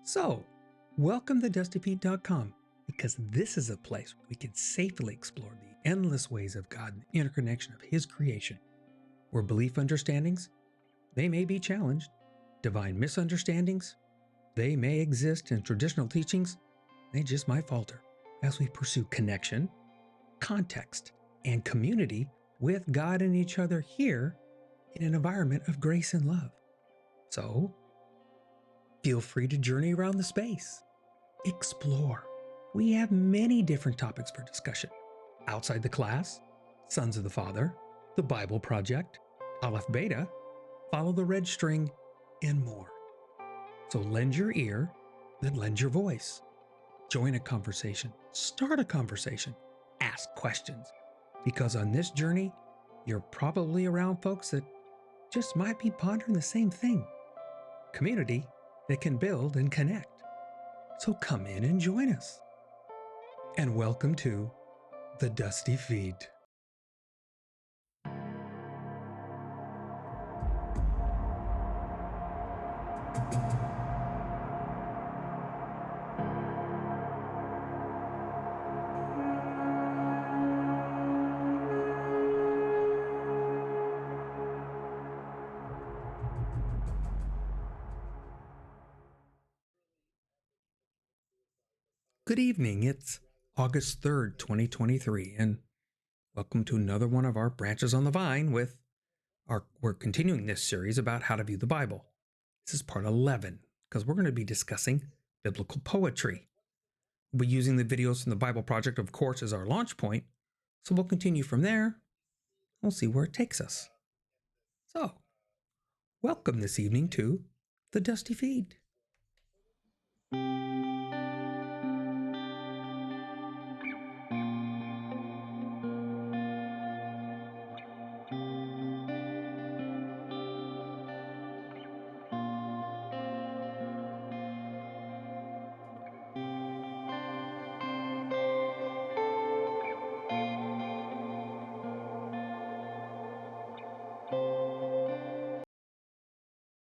So, welcome to TheDustyFeet.com, because this is a place where we can safely explore the endless ways of God and the interconnection of His creation, where belief understandings, they may be challenged, divine misunderstandings, they may exist in traditional teachings, they just might falter as we pursue connection, context, and community with God and each other here in an environment of grace and love. So, feel free to journey around the space. Explore. We have many different topics for discussion. Outside the class, Sons of the Father, the Bible Project, Aleph Beta, Follow the Red String, and more. So lend your ear, then lend your voice. Join a conversation, start a conversation, ask questions. Because on this journey, you're probably around folks that just might be pondering the same thing. Community that can build and connect. So come in and join us. And welcome to The Dusty Feet. Good evening. It's August 3rd, 2023, and welcome to another one of our branches on the vine we're continuing this series about how to view the Bible. This is part 11, because we're going to be discussing biblical poetry. We'll be using the videos from the Bible Project, of course, as our launch point, so we'll continue from there. We'll see where it takes us. So, welcome this evening to The Dusty Feet.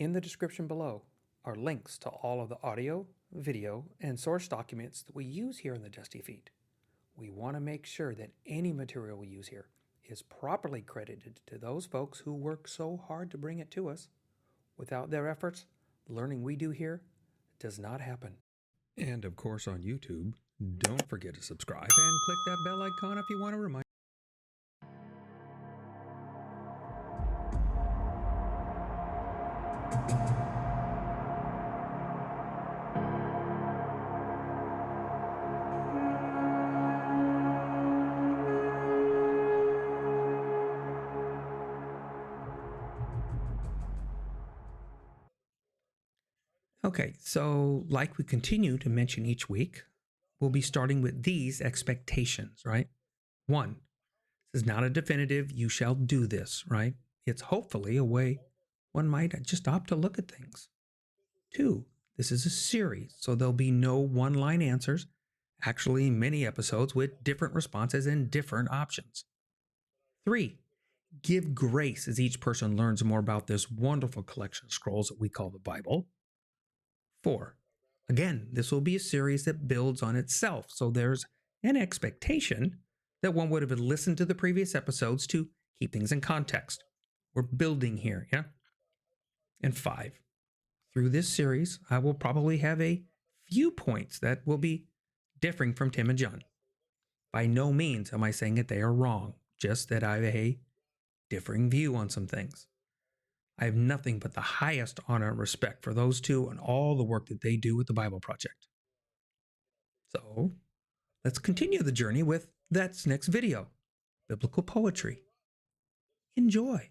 In the description below are links to all of the audio, video, and source documents that we use here in the Dusty Feet. We want to make sure that any material we use here is properly credited to those folks who work so hard to bring it to us. Without their efforts, the learning we do here does not happen. And of course on YouTube, don't forget to subscribe and click that bell icon if you want to remind. Okay, so like we continue to mention each week, we'll be starting with these expectations, right? 1, this is not a definitive, you shall do this, right? It's hopefully a way one might just opt to look at things. 2, this is a series, so there'll be no one-line answers, actually many episodes with different responses and different options. 3, give grace as each person learns more about this wonderful collection of scrolls that we call the Bible. 4, again, this will be a series that builds on itself, so there's an expectation that one would have listened to the previous episodes to keep things in context. We're building here, yeah? And 5, through this series, I will probably have a few points that will be differing from Tim and John. By no means am I saying that they are wrong, just that I have a differing view on some things. I have nothing but the highest honor and respect for those two and all the work that they do with the Bible Project. So, let's continue the journey with that's next video, biblical poetry. Enjoy.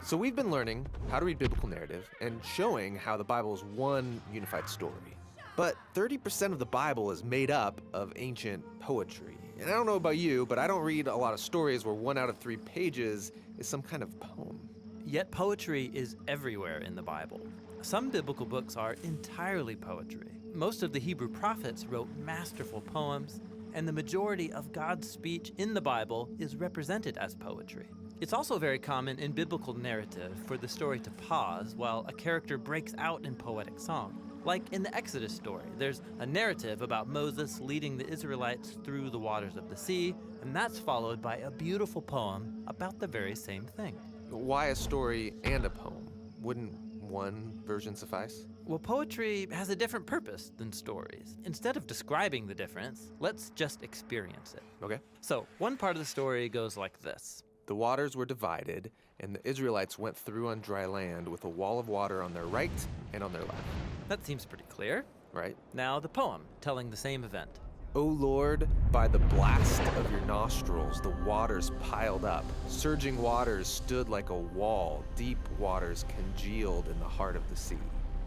So we've been learning how to read biblical narrative and showing how the Bible is one unified story. But 30% of the Bible is made up of ancient poetry. And I don't know about you, but I don't read a lot of stories where 1 out of 3 pages is some kind of poem. Yet poetry is everywhere in the Bible. Some biblical books are entirely poetry. Most of the Hebrew prophets wrote masterful poems, and the majority of God's speech in the Bible is represented as poetry. It's also very common in biblical narrative for the story to pause while a character breaks out in poetic song. Like in the Exodus story, there's a narrative about Moses leading the Israelites through the waters of the sea, and that's followed by a beautiful poem about the very same thing. Why a story and a poem? Wouldn't one version suffice? Well, poetry has a different purpose than stories. Instead of describing the difference, let's just experience it. Okay. So, one part of the story goes like this. The waters were divided, and the Israelites went through on dry land with a wall of water on their right and on their left. That seems pretty clear. Right? Now the poem, telling the same event. O Lord, by the blast of your nostrils, the waters piled up. Surging waters stood like a wall. Deep waters congealed in the heart of the sea.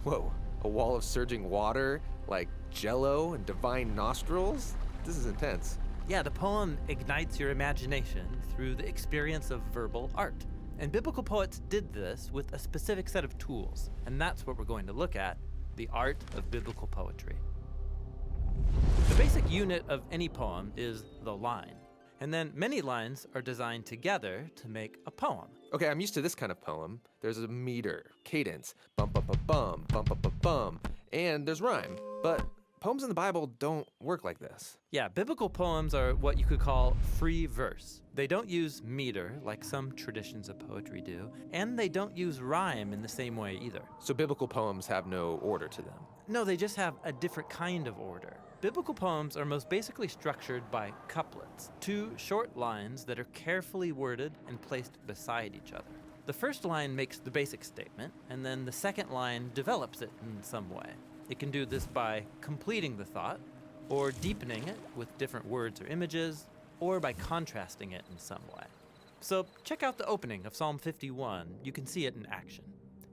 Whoa, a wall of surging water? Like jello and divine nostrils? This is intense. Yeah, the poem ignites your imagination through the experience of verbal art. And biblical poets did this with a specific set of tools. And that's what we're going to look at, the art of biblical poetry. The basic unit of any poem is the line. And then many lines are designed together to make a poem. Okay, I'm used to this kind of poem. There's a meter, cadence, bum bum bum bum, bum bum bum bum, and there's rhyme. But poems in the Bible don't work like this. Yeah, biblical poems are what you could call free verse. They don't use meter like some traditions of poetry do, and they don't use rhyme in the same way either. So biblical poems have no order to them. No, they just have a different kind of order. Biblical poems are most basically structured by couplets, two short lines that are carefully worded and placed beside each other. The first line makes the basic statement, and then the second line develops it in some way. It can do this by completing the thought, or deepening it with different words or images, or by contrasting it in some way. So check out the opening of Psalm 51. You can see it in action.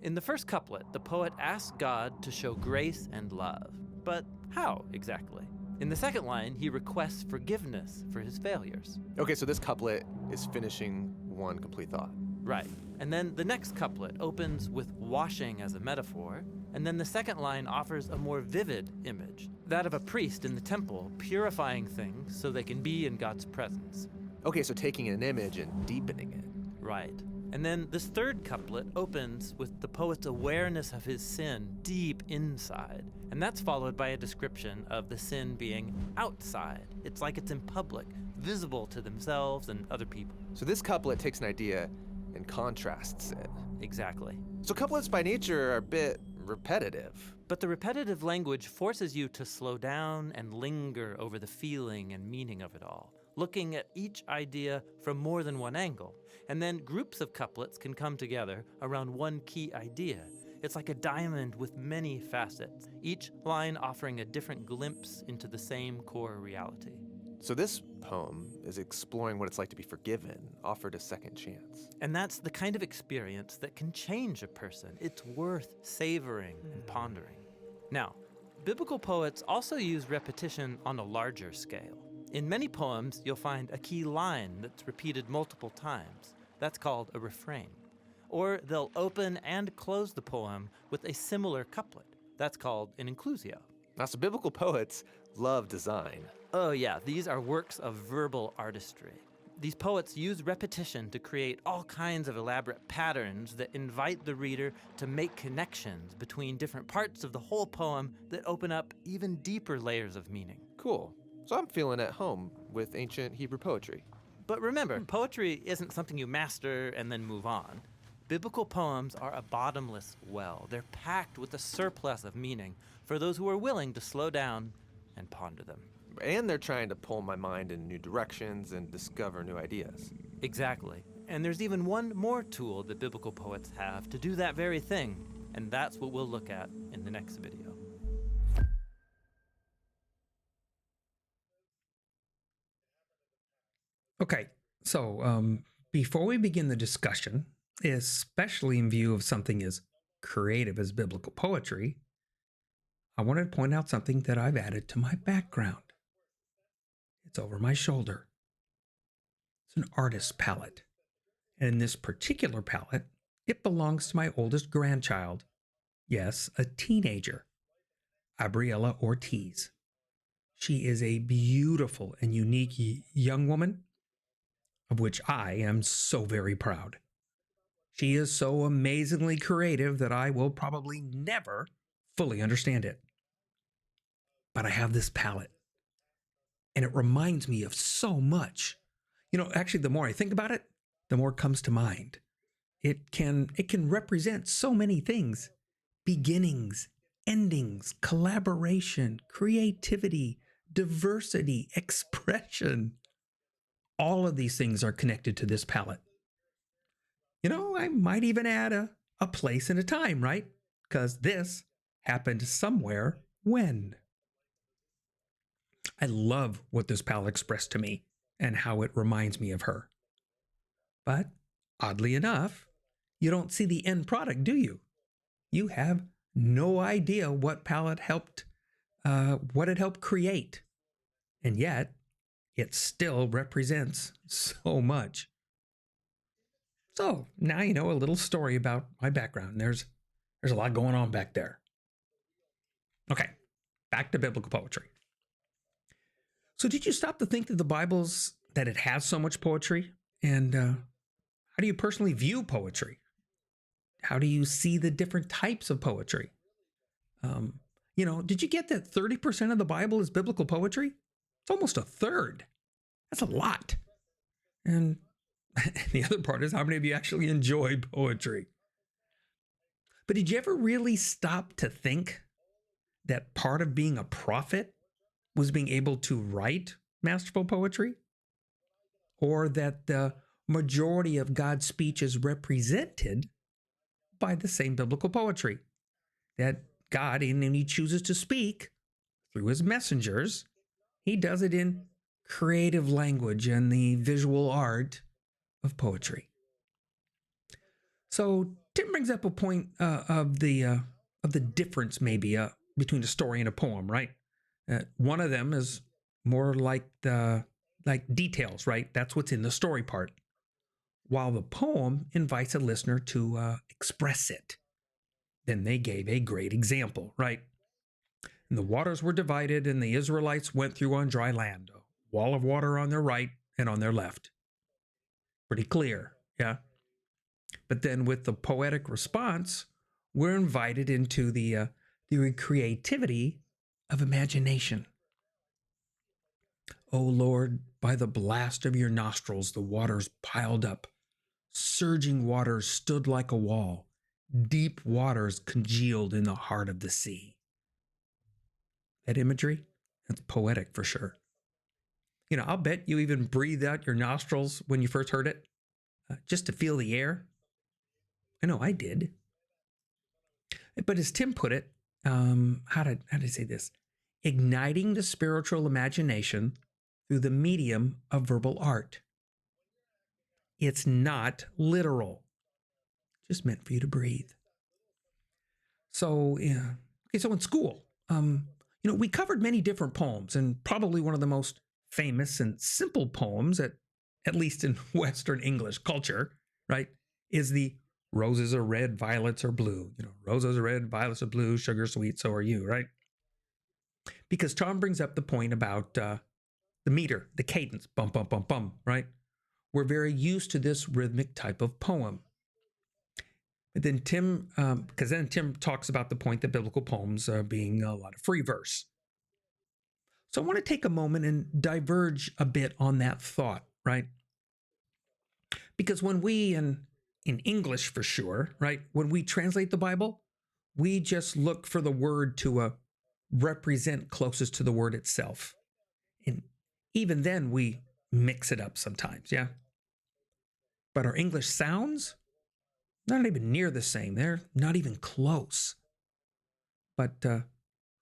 In the first couplet, the poet asks God to show grace and love. But how exactly? In the second line, he requests forgiveness for his failures. Okay, so this couplet is finishing one complete thought. Right. And then the next couplet opens with washing as a metaphor, and then the second line offers a more vivid image, that of a priest in the temple purifying things so they can be in God's presence. Okay, so taking an image and deepening it. Right. And then this third couplet opens with the poet's awareness of his sin deep inside. And that's followed by a description of the sin being outside. It's like it's in public, visible to themselves and other people. So this couplet takes an idea and contrasts it. Exactly. So couplets by nature are a bit repetitive. But the repetitive language forces you to slow down and linger over the feeling and meaning of it all, looking at each idea from more than one angle. And then groups of couplets can come together around one key idea. It's like a diamond with many facets, each line offering a different glimpse into the same core reality. So this poem is exploring what it's like to be forgiven, offered a second chance. And that's the kind of experience that can change a person. It's worth savoring and pondering. Now, biblical poets also use repetition on a larger scale. In many poems, you'll find a key line that's repeated multiple times. That's called a refrain. Or they'll open and close the poem with a similar couplet. That's called an inclusio. Now, so biblical poets love design. Oh yeah, these are works of verbal artistry. These poets use repetition to create all kinds of elaborate patterns that invite the reader to make connections between different parts of the whole poem that open up even deeper layers of meaning. Cool. So I'm feeling at home with ancient Hebrew poetry. But remember, poetry isn't something you master and then move on. Biblical poems are a bottomless well. They're packed with a surplus of meaning for those who are willing to slow down and ponder them. And they're trying to pull my mind in new directions and discover new ideas. Exactly. And there's even one more tool that biblical poets have to do that very thing, and that's what we'll look at in the next video. Okay, so before we begin the discussion, especially in view of something as creative as biblical poetry, I wanted to point out something that I've added to my background. It's over my shoulder. It's an artist's palette. And in this particular palette, it belongs to my oldest grandchild. Yes, a teenager, Abriella Ortiz. She is a beautiful and unique young woman, of which I am so very proud. She is so amazingly creative that I will probably never fully understand it. But I have this palette, and it reminds me of so much. Actually, the more I think about it, the more it comes to mind. It can represent so many things: beginnings, endings, collaboration, creativity, diversity, expression. All of these things are connected to this palette. I might even add a place and a time, right? Because this happened somewhere when. I love what this palette expressed to me and how it reminds me of her. But oddly enough, you don't see the end product, do you? You have no idea what what it helped create. And yet, it still represents so much. So now you know a little story about my background. There's a lot going on back there. Okay, back to biblical poetry. So did you stop to think that it has so much poetry? And how do you personally view poetry? How do you see the different types of poetry? Did you get that 30% of the Bible is biblical poetry? It's almost a third. That's a lot. And the other part is, how many of you actually enjoy poetry? But did you ever really stop to think that part of being a prophet was being able to write masterful poetry? Or that the majority of God's speech is represented by the same biblical poetry? That God, and when he chooses to speak through his messengers, he does it in creative language and the visual art of poetry. So Tim brings up a point of the difference maybe between a story and a poem, right? One of them is more like details, right? That's what's in the story part, while the poem invites a listener to express it. Then they gave a great example, right? And the waters were divided, and the Israelites went through on dry land, a wall of water on their right and on their left. Pretty clear, yeah? But then with the poetic response, we're invited into the creativity of imagination. O Lord, by the blast of your nostrils, the waters piled up. Surging waters stood like a wall. Deep waters congealed in the heart of the sea. That imagery, that's poetic for sure. I'll bet you even breathed out your nostrils when you first heard it, just to feel the air. I know I did. But as Tim put it, how did he say this? Igniting the spiritual imagination through the medium of verbal art. It's not literal, just meant for you to breathe. So, yeah. Okay, so in school, we covered many different poems, and probably one of the most famous and simple poems, at least in Western English culture, right, is the roses are red, violets are blue. Roses are red, violets are blue, sugar sweet, so are you, right? Because Tom brings up the point about the meter, the cadence, bum, bum, bum, bum, right? We're very used to this rhythmic type of poem. But then because then Tim talks about the point that biblical poems being a lot of free verse. So I want to take a moment and diverge a bit on that thought, right? Because when we, in English for sure, right, when we translate the Bible, we just look for the word to represent closest to the word itself. And even then we mix it up sometimes, yeah? But our English sounds, they're not even near the same. They're not even close. But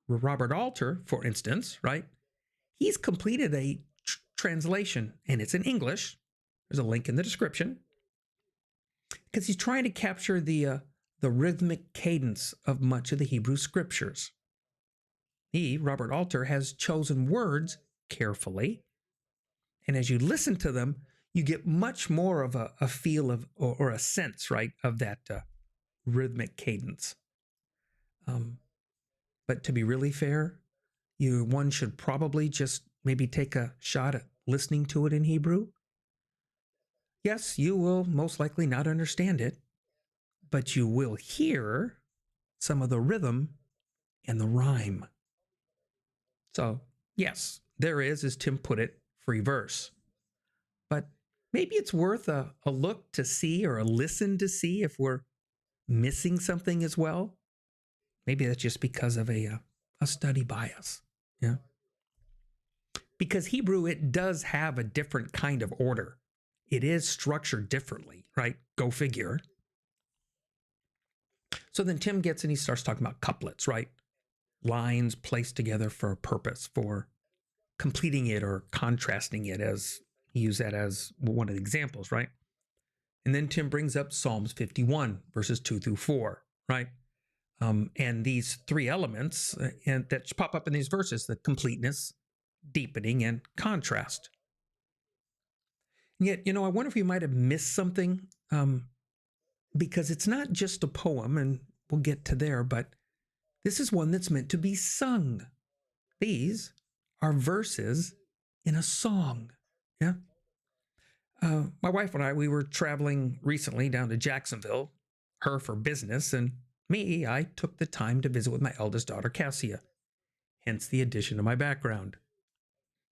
Robert Alter, for instance, right, he's completed a translation, and it's in English. There's a link in the description, because he's trying to capture the rhythmic cadence of much of the Hebrew scriptures. Robert Alter, has chosen words carefully, and as you listen to them, you get much more of a feel of or a sense, right, of that rhythmic cadence. But to be really fair, one should probably just maybe take a shot at listening to it in Hebrew. Yes, you will most likely not understand it, but you will hear some of the rhythm and the rhyme. So, yes, there is, as Tim put it, free verse. But maybe it's worth a look to see or a listen to see if we're missing something as well. Maybe that's just because of a study bias. Yeah. Because Hebrew, it does have a different kind of order. It is structured differently, right? Go figure. So then Tim gets and he starts talking about couplets, right? Lines placed together for a purpose, for completing it or contrasting it, as he used that as one of the examples, right? And then Tim brings up Psalms 51, verses 2 through 4, right? And these three elements and that pop up in these verses, the completeness, deepening, and contrast. And yet, I wonder if you might have missed something, because it's not just a poem, and we'll get to there, but this is one that's meant to be sung. These are verses in a song. Yeah. My wife and I, we were traveling recently down to Jacksonville, her for business, and me, I took the time to visit with my eldest daughter, Cassia, hence the addition to my background.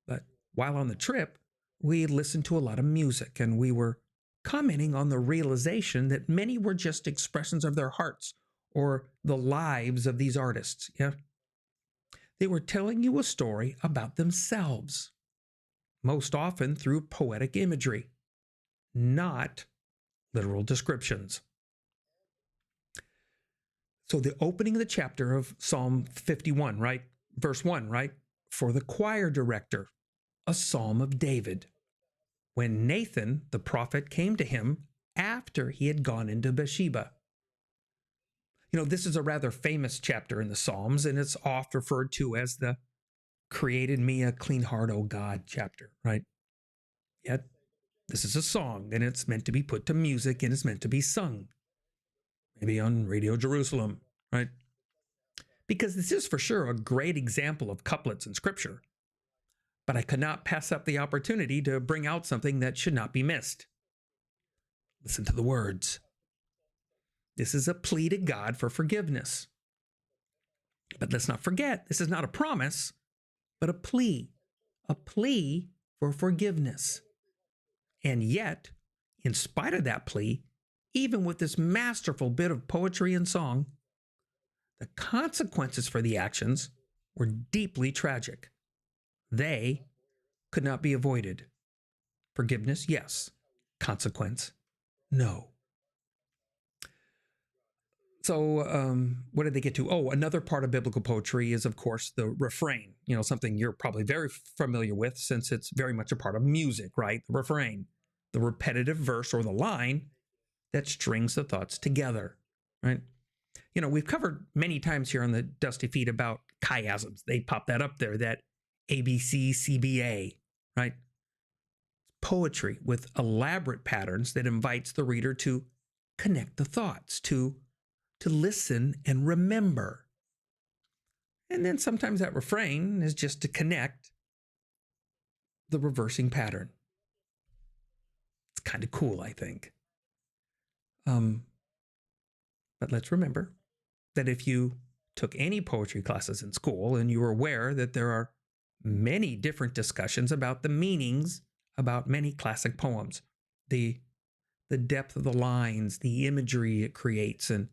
But while on the trip, we listened to a lot of music, and we were commenting on the realization that many were just expressions of their hearts or the lives of these artists. Yeah. They were telling you a story about themselves, most often through poetic imagery, not literal descriptions. So the opening of the chapter of Psalm 51, right? Verse 1, right? For the choir director, a psalm of David. When Nathan, the prophet, came to him after he had gone into Bathsheba. This is a rather famous chapter in the Psalms, and it's oft referred to as the created me a clean heart, O God chapter, right? Yet, this is a song, and it's meant to be put to music, and it's meant to be sung. Maybe on Radio Jerusalem, right? Because this is for sure a great example of couplets in Scripture. But I could not pass up the opportunity to bring out something that should not be missed. Listen to the words. This is a plea to God for forgiveness. But let's not forget, this is not a promise, but a plea for forgiveness. And yet, in spite of that plea, even with this masterful bit of poetry and song, the consequences for the actions were deeply tragic. They could not be avoided. Forgiveness, yes. Consequence, no. So, what did they get to? Oh, another part of biblical poetry is, of course, the refrain. Something you're probably very familiar with since it's very much a part of music, right? The refrain, the repetitive verse or the line that strings the thoughts together, right? We've covered many times here on the Dusty Feet about chiasms. They pop that up there, that ABC, CBA, right? Poetry with elaborate patterns that invites the reader to connect the thoughts, to listen and remember. And then sometimes that refrain is just to connect the reversing pattern. It's kind of cool, I think. But let's remember that if you took any poetry classes in school and you were aware that there are many different discussions about the meanings about many classic poems, the depth of the lines, the imagery it creates, and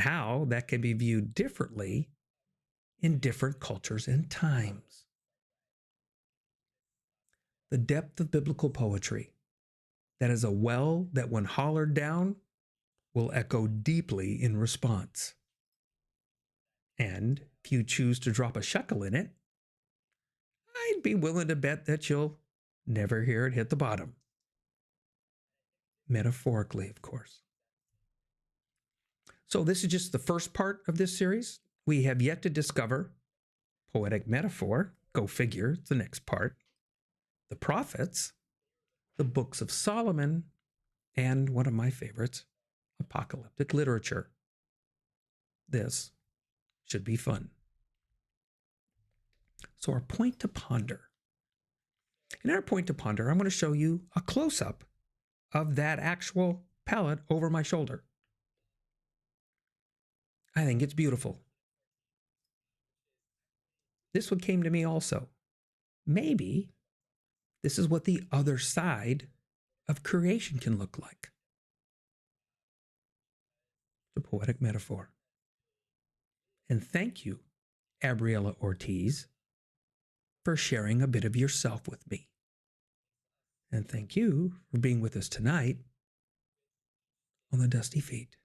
how that can be viewed differently in different cultures and times. The depth of biblical poetry, that is a well that when hollered down will echo deeply in response. And if you choose to drop a shekel in it, I'd be willing to bet that you'll never hear it hit the bottom. Metaphorically, of course. So this is just the first part of this series. We have yet to discover poetic metaphor. Go figure, it's the next part. The prophets, the books of Solomon, and one of my favorites, apocalyptic literature. This should be fun. So our point to ponder. In our point to ponder, I'm going to show you a close-up of that actual palette over my shoulder. I think it's beautiful. This one came to me also. Maybe this is what the other side of creation can look like. It's a poetic metaphor. And thank you, Abriella Ortiz, for sharing a bit of yourself with me. And thank you for being with us tonight on The Dusty Feet.